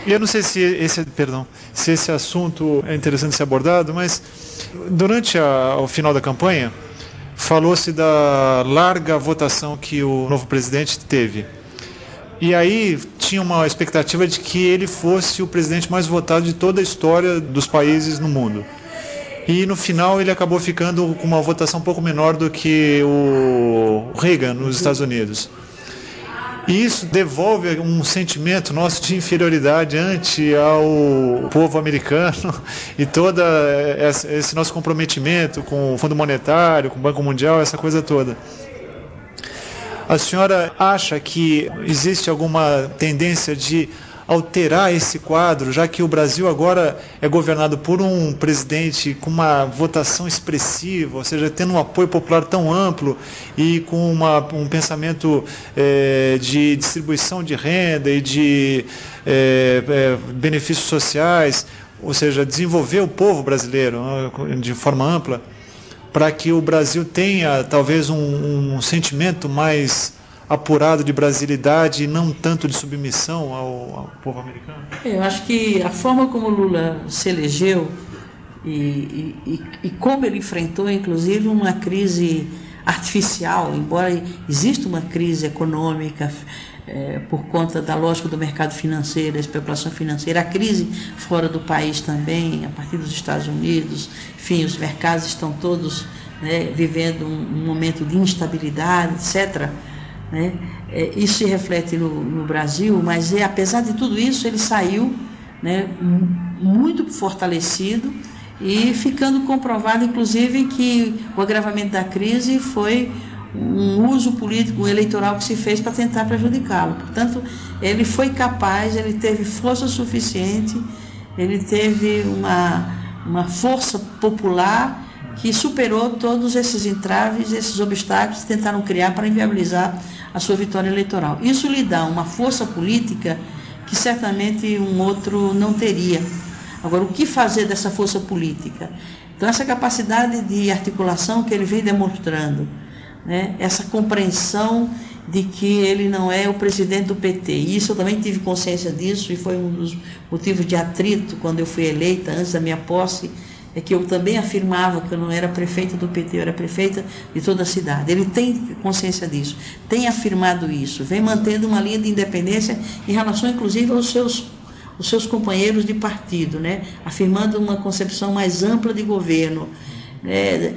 E eu não sei se esse assunto é interessante ser abordado, mas durante o final da campanha, falou-se da larga votação que o novo presidente teve. E aí tinha uma expectativa de que ele fosse o presidente mais votado de toda a história dos países no mundo. E no final ele acabou ficando com uma votação um pouco menor do que o Reagan nos Estados Unidos. E isso devolve um sentimento nosso de inferioridade ante ao povo americano e todo esse nosso comprometimento com o Fundo Monetário, com o Banco Mundial, essa coisa toda. A senhora acha que existe alguma tendência de alterar esse quadro, já que o Brasil agora é governado por um presidente com uma votação expressiva, ou seja, tendo um apoio popular tão amplo e com um pensamento de distribuição de renda e de benefícios sociais, ou seja, desenvolver o povo brasileiro de forma ampla, para que o Brasil tenha talvez um sentimento mais apurado de brasilidade e não tanto de submissão ao povo americano? Eu acho que a forma como Lula se elegeu e como ele enfrentou, inclusive, uma crise artificial, embora exista uma crise econômica por conta da lógica do mercado financeiro, da especulação financeira, a crise fora do país também, a partir dos Estados Unidos, enfim, os mercados estão todos, né, vivendo um momento de instabilidade, etc., né? Isso se reflete no Brasil, mas apesar de tudo isso, ele saiu, né, muito fortalecido e ficando comprovado, inclusive, que o agravamento da crise foi um uso político eleitoral que se fez para tentar prejudicá-lo. Portanto, ele foi capaz, ele teve força suficiente, ele teve uma força popular que superou todos esses entraves, esses obstáculos que tentaram criar para inviabilizar a sua vitória eleitoral. Isso lhe dá uma força política que certamente um outro não teria. Agora, o que fazer dessa força política? Então, essa capacidade de articulação que ele vem demonstrando, né? Essa compreensão de que ele não é o presidente do PT. E isso eu também tive consciência disso e foi um dos motivos de atrito quando eu fui eleita, antes da minha posse, é que eu também afirmava que eu não era prefeita do PT, eu era prefeita de toda a cidade. Ele tem consciência disso, tem afirmado isso, vem mantendo uma linha de independência em relação, inclusive, aos seus companheiros de partido, né? Afirmando uma concepção mais ampla de governo, né?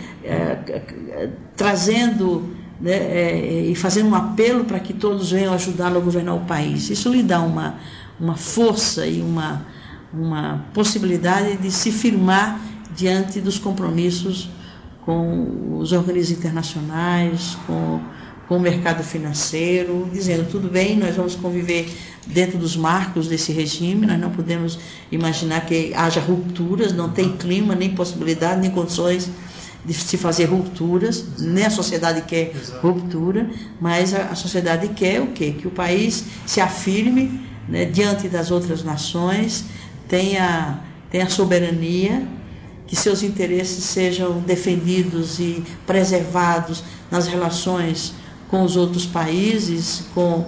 Trazendo, né, e fazendo um apelo para que todos venham ajudá-lo a governar o país. Isso lhe dá uma força e uma possibilidade de se firmar diante dos compromissos com os organismos internacionais, com o mercado financeiro, dizendo, tudo bem, nós vamos conviver dentro dos marcos desse regime, nós não podemos imaginar que haja rupturas, não tem clima, nem possibilidade, nem condições de se fazer rupturas, nem a sociedade quer ruptura, mas a sociedade quer o quê? Que o país se afirme, né, diante das outras nações, tenha soberania, que seus interesses sejam defendidos e preservados nas relações com os outros países, com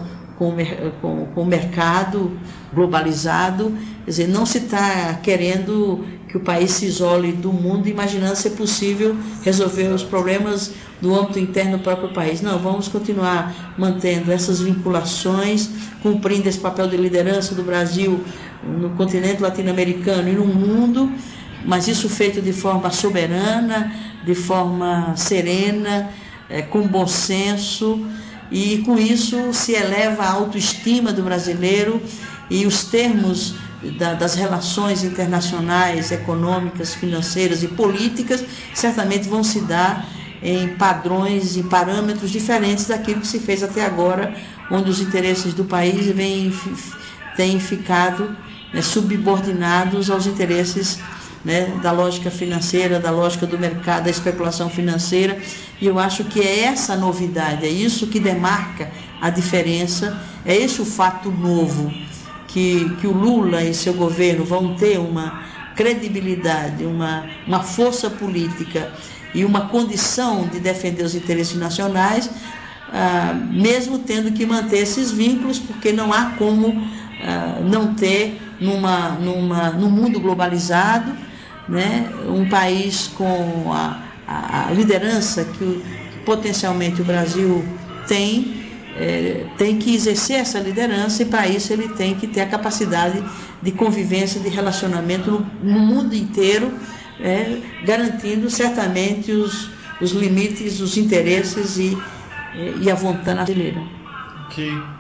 o mercado globalizado. Quer dizer, não se está querendo que o país se isole do mundo, imaginando ser possível resolver os problemas do âmbito interno do próprio país. Não, vamos continuar mantendo essas vinculações, cumprindo esse papel de liderança do Brasil no continente latino-americano e no mundo, mas isso feito de forma soberana, de forma serena, com bom senso, e com isso se eleva a autoestima do brasileiro e os termos das relações internacionais, econômicas, financeiras e políticas certamente vão se dar em padrões e parâmetros diferentes daquilo que se fez até agora, onde os interesses do país têm ficado, né, subordinados aos interesses, né, da lógica financeira, da lógica do mercado, da especulação financeira. E eu acho que é essa a novidade, é isso que demarca a diferença, é esse o fato novo, que o Lula e seu governo vão ter uma credibilidade, uma força política e uma condição de defender os interesses nacionais, mesmo tendo que manter esses vínculos, porque não há como não ter num mundo globalizado, né? Um país com a liderança que potencialmente o Brasil tem que exercer essa liderança, e para isso ele tem que ter a capacidade de convivência, de relacionamento no mundo inteiro, garantindo certamente os limites, os interesses e a vontade brasileira. Ok.